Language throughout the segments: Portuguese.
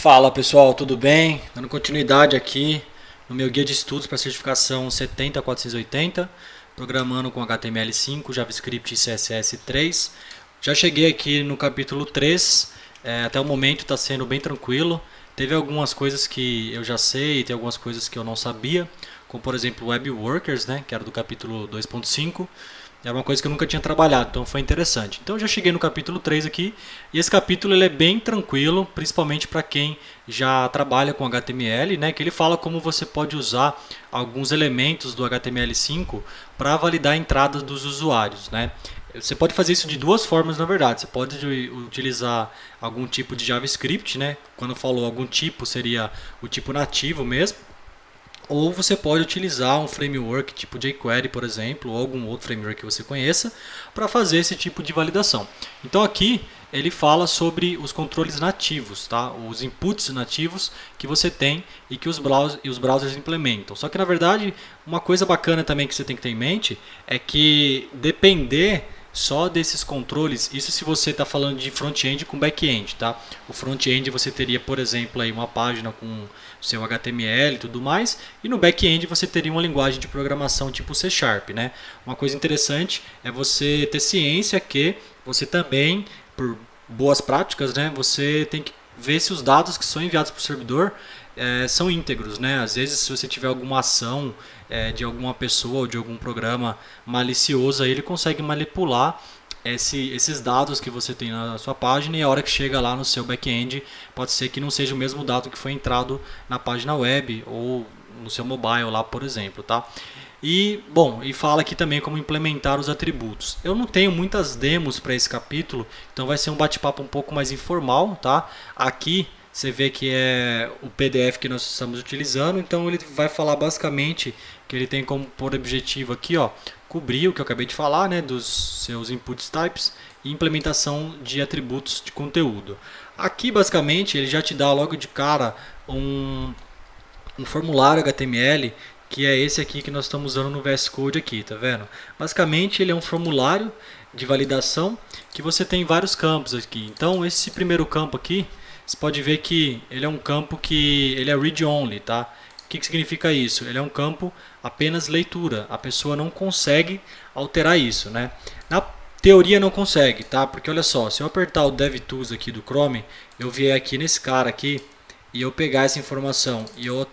Fala pessoal, tudo bem? Dando continuidade aqui no meu guia de estudos para certificação 70480, programando com HTML5, JavaScript e CSS3. Já cheguei aqui no capítulo 3, até o momento está sendo bem tranquilo. Teve algumas coisas que eu já sei, tem algumas coisas que eu não sabia, como por exemplo Web Workers, né, que era do capítulo 2.5. Era uma coisa que eu nunca tinha trabalhado, então foi interessante. Então eu já cheguei no capítulo 3 aqui, e esse capítulo ele é bem tranquilo, principalmente para quem já trabalha com HTML, né, que ele fala como você pode usar alguns elementos do HTML5 para validar a entrada dos usuários, né. Você pode fazer isso de duas formas, na verdade. Você pode utilizar algum tipo de JavaScript, né? Quando falou algum tipo, seria o tipo nativo mesmo. Ou você pode utilizar um framework tipo jQuery, por exemplo, ou algum outro framework que você conheça, para fazer esse tipo de validação. Então aqui ele fala sobre os controles nativos, tá? Os inputs nativos que você tem e que os browsers implementam. Só que na verdade, uma coisa bacana também que você tem que ter em mente é que depender só desses controles, isso se você está falando de front-end com back-end, tá? O front-end você teria, por exemplo, aí uma página com seu HTML e tudo mais, e no back-end você teria uma linguagem de programação tipo C Sharp, né? Uma coisa interessante é você ter ciência que você também, por boas práticas, né, você tem que ver se os dados que são enviados para o servidor são íntegros, né? Às vezes, se você tiver alguma ação de alguma pessoa ou de algum programa malicioso, aí ele consegue manipular esses dados que você tem na sua página, e a hora que chega lá no seu back-end, pode ser que não seja o mesmo dado que foi entrado na página web ou no seu mobile lá, por exemplo, tá? E, bom, e fala aqui também como implementar os atributos. Eu não tenho muitas demos para esse capítulo, então vai ser um bate-papo um pouco mais informal, tá? Aqui você vê que é o PDF que nós estamos utilizando, então ele vai falar basicamente que ele tem como por objetivo aqui, ó, cobrir o que eu acabei de falar, né, dos seus inputs types e implementação de atributos de conteúdo. Aqui basicamente ele já te dá logo de cara um formulário HTML, que é esse aqui que nós estamos usando no VS Code aqui, tá vendo? Basicamente ele é um formulário de validação que você tem vários campos aqui. Então esse primeiro campo aqui, você pode ver que ele é um campo que ele é read only, tá? O que significa isso? Ele é um campo apenas leitura. A pessoa não consegue alterar isso, né? Na teoria não consegue, tá? Porque olha só, se eu apertar o DevTools aqui do Chrome, eu vier aqui nesse cara aqui e eu pegar essa informação e eu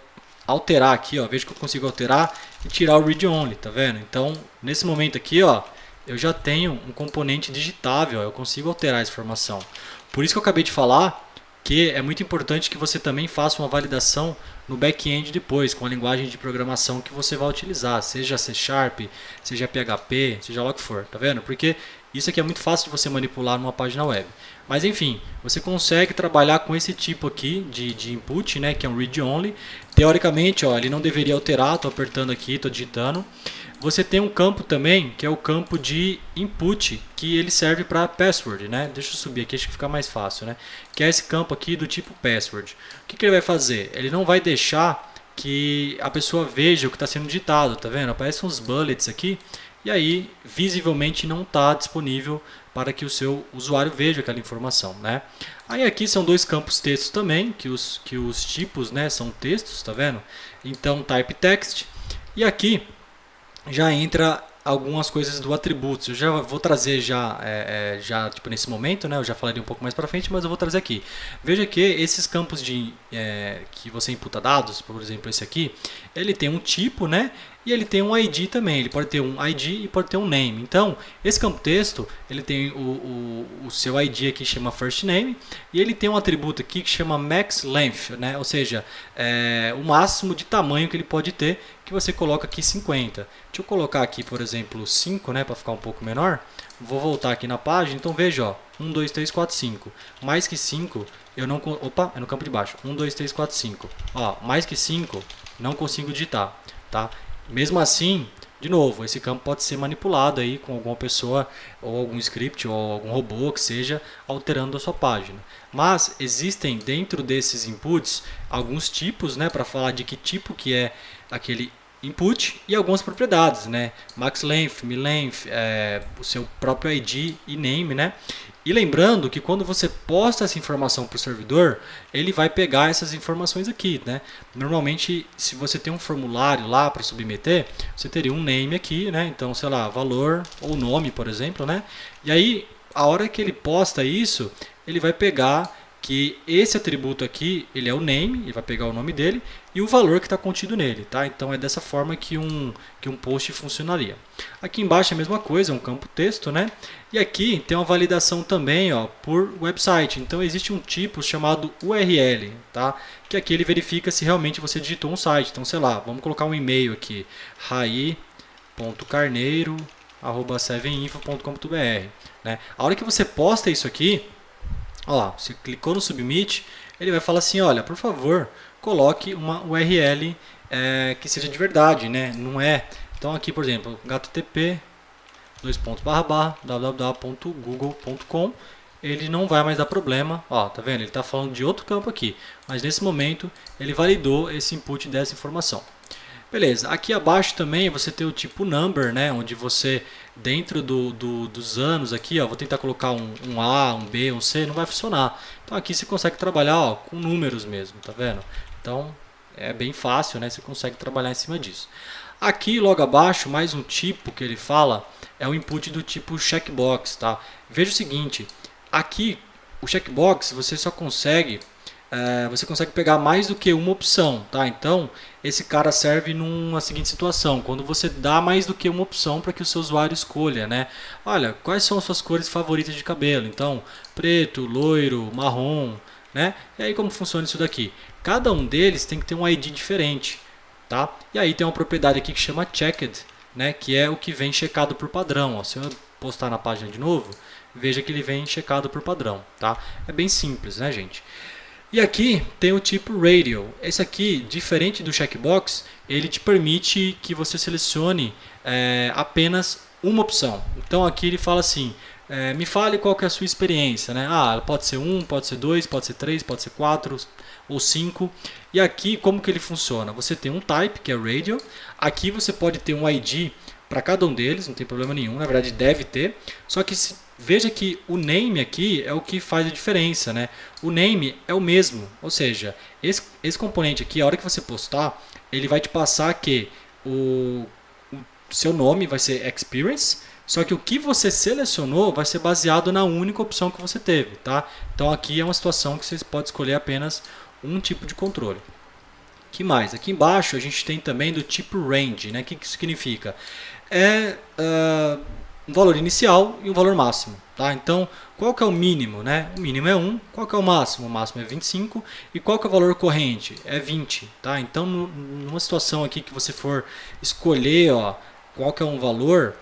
alterar aqui, ó, veja que eu consigo alterar e tirar o read only, tá vendo? Então, nesse momento aqui, ó, eu já tenho um componente digitável, ó, eu consigo alterar essa informação. Por isso que eu acabei de falar que é muito importante que você também faça uma validação no back-end depois, com a linguagem de programação que você vai utilizar, seja C Sharp, seja PHP, seja lá o que for, tá vendo? Porque isso aqui é muito fácil de você manipular numa página web. Mas enfim, você consegue trabalhar com esse tipo aqui de input, né, que é um read only. Teoricamente, ó, ele não deveria alterar, estou apertando aqui, estou digitando. Você tem um campo também, que é o campo de input, que ele serve para password, né? Deixa eu subir aqui, acho que fica mais fácil, né? Que é esse campo aqui do tipo password. O que ele vai fazer? Ele não vai deixar que a pessoa veja o que está sendo digitado, tá vendo? Aparecem uns bullets aqui, e aí visivelmente não está disponível para que o seu usuário veja aquela informação, né? Aí aqui são dois campos textos também, que os tipos, né, são textos, tá vendo? Então type text, e aqui já entra algumas coisas do atributos. Eu já vou trazer já tipo nesse momento, né? Eu já falaria um pouco mais para frente, mas eu vou trazer aqui. Veja que esses campos que você imputa dados, por exemplo esse aqui, ele tem um tipo, né? E ele tem um ID também. Ele pode ter um ID e pode ter um name. Então, esse campo texto, ele tem o seu ID aqui que chama first name, e ele tem um atributo aqui que chama max length, né? Ou seja, o máximo de tamanho que ele pode ter, que você coloca aqui 50. Deixa eu colocar aqui, por exemplo, 5, né, para ficar um pouco menor. Vou voltar aqui na página, então veja, ó, 1, 2, 3, 4, 5. Mais que 5, eu não... Opa, é no campo de baixo. 1, 2, 3, 4, 5. Ó, mais que 5, não consigo digitar, tá? Mesmo assim, de novo, esse campo pode ser manipulado aí com alguma pessoa, ou algum script, ou algum robô que seja alterando a sua página. Mas existem dentro desses inputs alguns tipos, né, para falar de que tipo que é aquele input e algumas propriedades, né? Max length, min length, o seu próprio ID e name, né? E lembrando que quando você posta essa informação para o servidor, ele vai pegar essas informações aqui, né? Normalmente, se você tem um formulário lá para submeter, você teria um name aqui, né? Então, sei lá, valor ou nome, por exemplo, né? E aí, a hora que ele posta isso, ele vai pegar que esse atributo aqui, ele é o name, ele vai pegar o nome dele e o valor que está contido nele, tá? Então é dessa forma que um post funcionaria. Aqui embaixo é a mesma coisa, é um campo texto, né? E aqui tem uma validação também, ó, por website. Então existe um tipo chamado URL, tá? Que aqui ele verifica se realmente você digitou um site. Então, sei lá, vamos colocar um e-mail aqui, rai.carneiro@7info.com.br, né? A hora que você posta isso aqui, ó, você clicou no Submit, ele vai falar assim, olha, por favor, coloque uma URL que seja de verdade, né? Não é. Então aqui, por exemplo, http://www.google.com, ele não vai mais dar problema. Ó, tá vendo? Ele está falando de outro campo aqui, mas nesse momento ele validou esse input dessa informação. Beleza, aqui abaixo também você tem o tipo number, né, onde você, dentro dos anos aqui, ó, vou tentar colocar um A, um B, um C, não vai funcionar. Então aqui você consegue trabalhar, ó, com números mesmo, tá vendo? Então é bem fácil, né, você consegue trabalhar em cima disso. Aqui logo abaixo, mais um tipo que ele fala, é o input do tipo checkbox, tá? Veja o seguinte, aqui o checkbox você só consegue... você consegue pegar mais do que uma opção, tá? Então, esse cara serve numa seguinte situação, quando você dá mais do que uma opção para que o seu usuário escolha, né? Olha, quais são as suas cores favoritas de cabelo? Então, preto, loiro, marrom, né? E aí como funciona isso daqui? Cada um deles tem que ter um ID diferente, tá? E aí tem uma propriedade aqui que chama checked, né? Que é o que vem checado por padrão, ó. Se eu postar na página de novo, veja que ele vem checado por padrão, tá? É bem simples, né, gente? E aqui tem o tipo Radio. Esse aqui, diferente do checkbox, ele te permite que você selecione apenas uma opção. Então aqui ele fala assim, me fale qual que é a sua experiência, né? Ah, pode ser 1, pode ser 2, pode ser 3, pode ser 4 ou 5. E aqui como que ele funciona? Você tem um type, que é Radio. Aqui você pode ter um ID para cada um deles, não tem problema nenhum, na verdade deve ter. Só que veja que o name aqui é o que faz a diferença, né? O name é o mesmo, ou seja, esse componente aqui, a hora que você postar, ele vai te passar que o seu nome vai ser experience, só que o que você selecionou vai ser baseado na única opção que você teve, tá? Então aqui é uma situação que você pode escolher apenas um tipo de controle. Que mais? Aqui embaixo a gente tem também do tipo range, né? O que isso significa? Um valor inicial e um valor máximo, tá? Então, qual que é o mínimo, né? O mínimo é 1, qual que é o máximo? O máximo é 25 e qual que é o valor corrente? É 20, tá? Então, numa situação aqui que você for escolher, ó, qual que é um valor,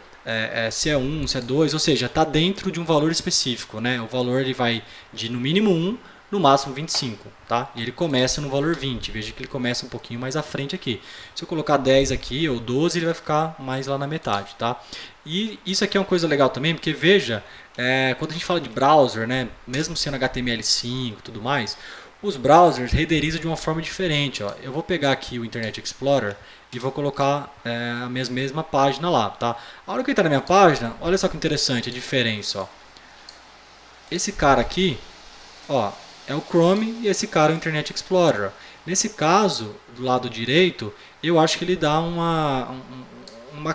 se é 1, se é 2, ou seja, está dentro de um valor específico, né? O valor ele vai de no mínimo 1, no máximo 25, tá? E ele começa no valor 20, veja que ele começa um pouquinho mais à frente aqui. Se eu colocar 10 aqui ou 12, ele vai ficar mais lá na metade, tá? E isso aqui é uma coisa legal também, porque veja, quando a gente fala de browser, né, mesmo sendo HTML5 e tudo mais, os browsers renderizam de uma forma diferente, ó. Eu vou pegar aqui o Internet Explorer e vou colocar a mesma página lá, tá? A hora que eu entrar na minha página, olha só que interessante a diferença, ó. Esse cara aqui, ó, é o Chrome e esse cara é o Internet Explorer. Nesse caso, do lado direito, eu acho que ele dá uma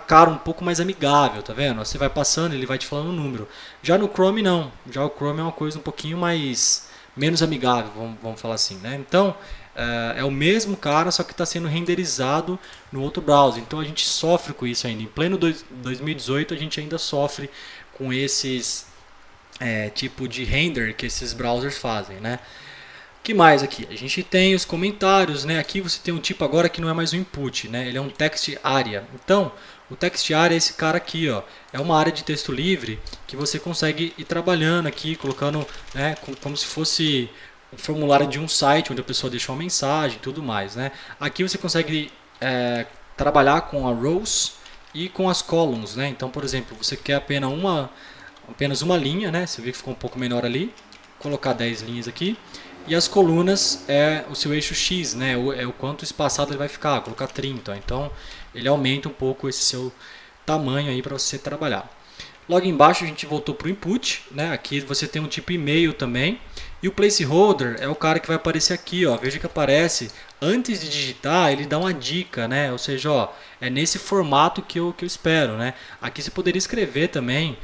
cara um pouco mais amigável, tá vendo? Você vai passando, ele vai te falando o número. Já no Chrome não, já o Chrome é uma coisa um pouquinho menos amigável, vamos falar assim, né? Então, é o mesmo cara, só que está sendo renderizado no outro browser. Então a gente sofre com isso ainda. Em pleno 2018 a gente ainda sofre com esses tipo de render que esses browsers fazem, né? Que mais aqui? A gente tem os comentários, né? Aqui você tem um tipo agora que não é mais um input, né? Ele é um text area. Então, o text area é esse cara aqui, ó. É uma área de texto livre que você consegue ir trabalhando aqui, colocando, né, como se fosse um formulário de um site onde a pessoa deixa uma mensagem e tudo mais, né? Aqui você consegue trabalhar com a rows e com as columns, né? Então, por exemplo, você quer apenas uma linha, né? Você vê que ficou um pouco menor ali. Vou colocar 10 linhas aqui. E as colunas é o seu eixo X, né? É o quanto espaçado ele vai ficar, colocar 30. Então ele aumenta um pouco esse seu tamanho aí para você trabalhar. Logo embaixo a gente voltou para o input, né? Aqui você tem um tipo e-mail também. E o placeholder é o cara que vai aparecer aqui, ó. Veja que aparece antes de digitar, ele dá uma dica, né? Ou seja, ó, é nesse formato que eu espero, né? Aqui você poderia escrever também,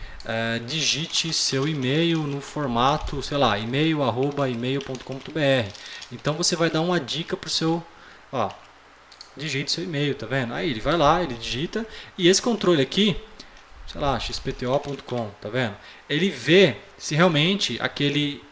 digite seu e-mail no formato, sei lá, e-mail@email.com.br. Então você vai dar uma dica pro seu, ó, digite seu e-mail, tá vendo? Aí ele vai lá, ele digita e esse controle aqui, sei lá, xpto.com, tá vendo? Ele vê se realmente aquele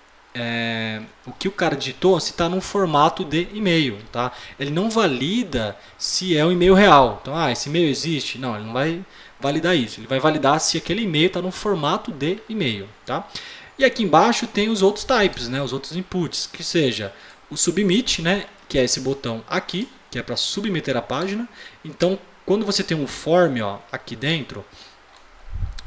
o que o cara digitou se está num formato de e-mail, tá? Ele não valida se é um e-mail real. Então, esse e-mail existe? Não, ele não vai validar isso. Ele vai validar se aquele e-mail está no formato de e-mail, tá? E aqui embaixo tem os outros types, né? Os outros inputs, que seja o submit, né? Que é esse botão aqui, que é para submeter a página. Então, quando você tem um form, ó, aqui dentro,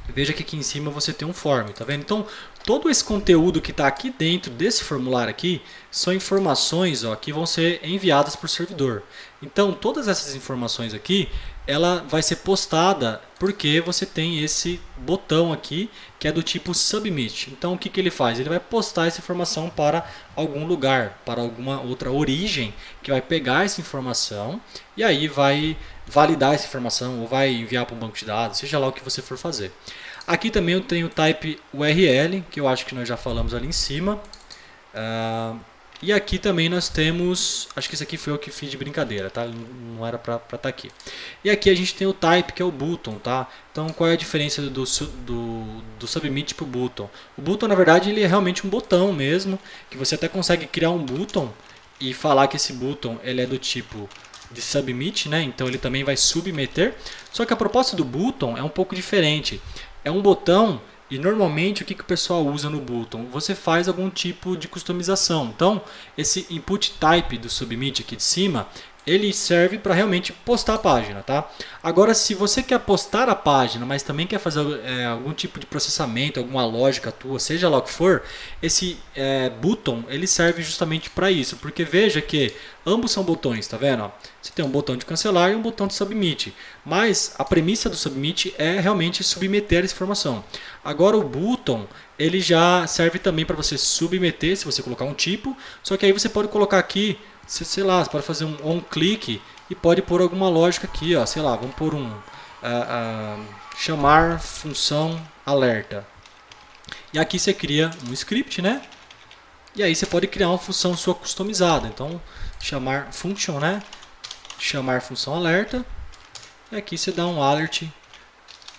veja que aqui em cima você tem um form, tá vendo? Então, todo esse conteúdo que está aqui dentro desse formulário aqui são informações, ó, que vão ser enviadas por servidor. Então, todas essas informações aqui, ela vai ser postada porque você tem esse botão aqui que é do tipo submit. Então, o que ele faz? Ele vai postar essa informação para algum lugar, para alguma outra origem que vai pegar essa informação e aí vai validar essa informação ou vai enviar para um banco de dados, seja lá o que você for fazer. Aqui também eu tenho o type URL, que eu acho que nós já falamos ali em cima. E aqui também nós temos, acho que esse aqui foi eu que fiz de brincadeira, tá? Não era para estar aqui. E aqui a gente tem o type, que é o button, tá? Então qual é a diferença do submit para o button? O button, na verdade, ele é realmente um botão mesmo, que você até consegue criar um button e falar que esse button ele é do tipo de submit, né? Então ele também vai submeter. Só que a proposta do button é um pouco diferente. É um botão e normalmente o que o pessoal usa no button? Você faz algum tipo de customização. Então esse input type do submit aqui de cima, ele serve para realmente postar a página, tá? Agora, se você quer postar a página, mas também quer fazer algum tipo de processamento, alguma lógica tua, seja lá o que for, esse button ele serve justamente para isso, porque veja que ambos são botões, tá vendo? Ó, você tem um botão de cancelar e um botão de submit, mas a premissa do submit é realmente submeter essa informação. Agora o button ele já serve também para você submeter, se você colocar um tipo, só que aí você pode colocar aqui, sei lá, você pode fazer um on-click e pode pôr alguma lógica aqui, ó, sei lá, vamos pôr chamar função alerta. E aqui você cria um script, né? E aí você pode criar uma função sua customizada. Então, chamar function, né? Chamar função alerta. E aqui você dá um alert,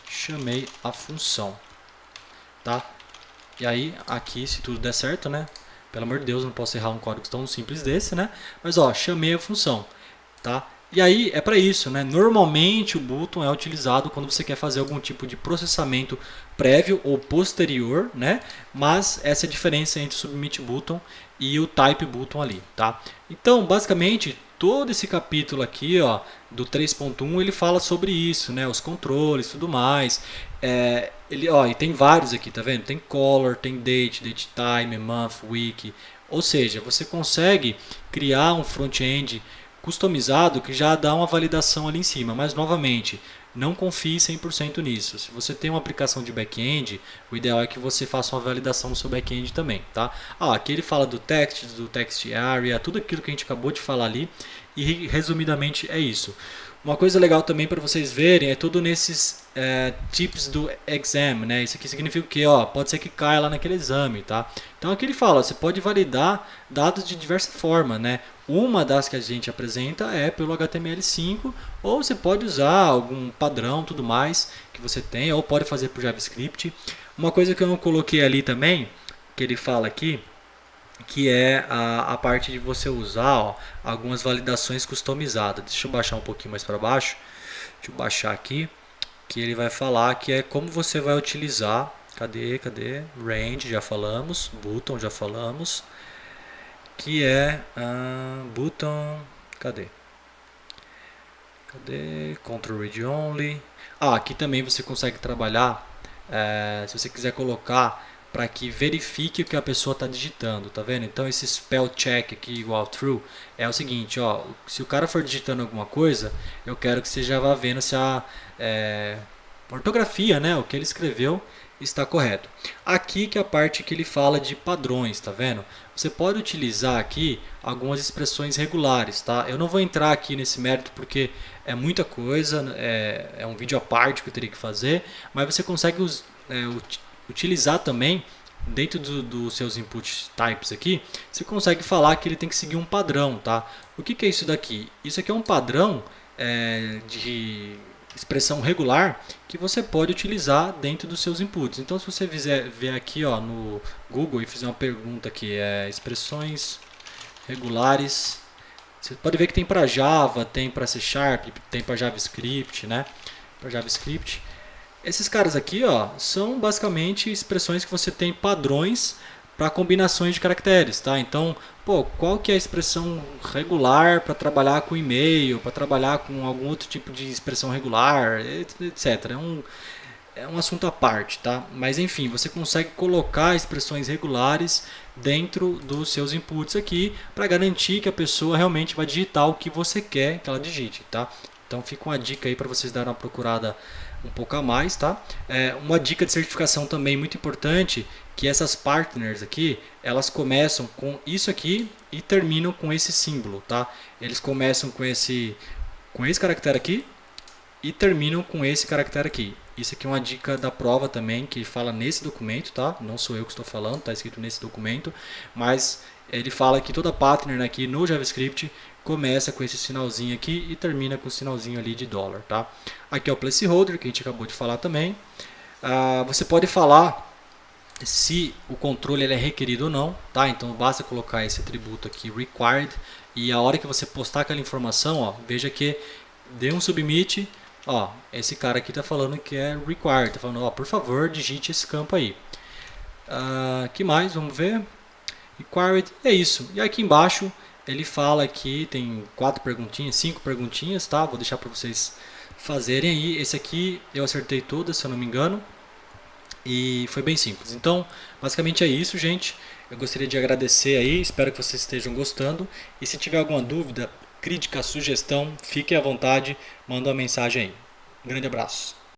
chamei a função, tá? E aí, aqui, se tudo der certo, né? Pelo amor de Deus, não posso errar um código tão simples desse, né? Mas ó, chamei a função, tá? E aí é para isso, né? Normalmente o button é utilizado quando você quer fazer algum tipo de processamento prévio ou posterior, né? Mas essa é a diferença entre o submit button e o type button ali, tá? Então, basicamente, todo esse capítulo aqui, ó, do 3.1, ele fala sobre isso, né? Os controles, tudo mais. E tem vários aqui, tá vendo? Tem color, tem date, date time, month, week. Ou seja, você consegue criar um front-end customizado que já dá uma validação ali em cima. Mas, novamente, não confie 100% nisso. Se você tem uma aplicação de back-end, o ideal é que você faça uma validação no seu back-end também, tá? Aqui ele fala do text area, tudo aquilo que a gente acabou de falar ali. E, resumidamente, é isso. Uma coisa legal também para vocês verem é tudo nesses tips do exam, né? Isso aqui significa o quê? Pode ser que caia lá naquele exame, tá? Então aqui ele fala, você pode validar dados de diversa forma, né? Uma das que a gente apresenta é pelo HTML5, ou você pode usar algum padrão, tudo mais que você tem, ou pode fazer por JavaScript. Uma coisa que eu não coloquei ali também, que ele fala aqui, que é a parte de você usar algumas validações customizadas. Deixa eu baixar um pouquinho mais para baixo. Deixa eu baixar aqui, que ele vai falar que é como você vai utilizar. Cadê? Range, já falamos. Button, já falamos. Que é button. Cadê? Control Read Only. Aqui também você consegue trabalhar. Se você quiser colocar para que verifique o que a pessoa está digitando, tá vendo? Então esse spell check aqui igual true é o seguinte, ó, se o cara for digitando alguma coisa, eu quero que você já vá vendo se a ortografia, né, o que ele escreveu está correto. Aqui que é a parte que ele fala de padrões, tá vendo? Você pode utilizar aqui algumas expressões regulares, tá? Eu não vou entrar aqui nesse mérito porque é muita coisa, é um vídeo à parte que eu teria que fazer, mas você consegue utilizar também dentro dos seus input types aqui, você consegue falar que ele tem que seguir um padrão, tá? O que é isso daqui? Isso aqui é um padrão de expressão regular que você pode utilizar dentro dos seus inputs. Então, se você ver aqui ó, no Google e fizer uma pergunta aqui, expressões regulares, você pode ver que tem para Java, tem para C Sharp, tem para JavaScript, né? Para JavaScript. Esses caras aqui ó, são basicamente expressões que você tem padrões para combinações de caracteres, tá? Então, qual que é a expressão regular para trabalhar com e-mail, para trabalhar com algum outro tipo de expressão regular, etc. É um assunto à parte, tá? Mas enfim, você consegue colocar expressões regulares dentro dos seus inputs aqui para garantir que a pessoa realmente vai digitar o que você quer que ela digite, tá? Então fica uma dica aí para vocês darem uma procurada um pouco a mais, tá? Uma dica de certificação também muito importante, que essas partners aqui, elas começam com isso aqui e terminam com esse símbolo, tá? Eles começam com esse caractere aqui e terminam com esse caractere aqui. Isso aqui é uma dica da prova também, que fala nesse documento, tá? Não sou eu que estou falando, está escrito nesse documento, mas ele fala que toda partner aqui no JavaScript começa com esse sinalzinho aqui e termina com o sinalzinho ali de dólar, tá? Aqui é o placeholder, que a gente acabou de falar também. Você pode falar se o controle ele é requerido ou não, tá? Então basta colocar esse atributo aqui, required, e a hora que você postar aquela informação, ó, veja que dê um submit, ó, esse cara aqui está falando que é required, está falando, ó, por favor, digite esse campo aí. Que mais? Vamos ver. Required, é isso. E aqui embaixo ele fala que tem 5 perguntinhas, tá? Vou deixar para vocês fazerem aí. Esse aqui eu acertei todas, se eu não me engano. E foi bem simples. Então, basicamente é isso, gente. Eu gostaria de agradecer aí, espero que vocês estejam gostando. E se tiver alguma dúvida, crítica, sugestão, fique à vontade, manda uma mensagem aí. Um grande abraço.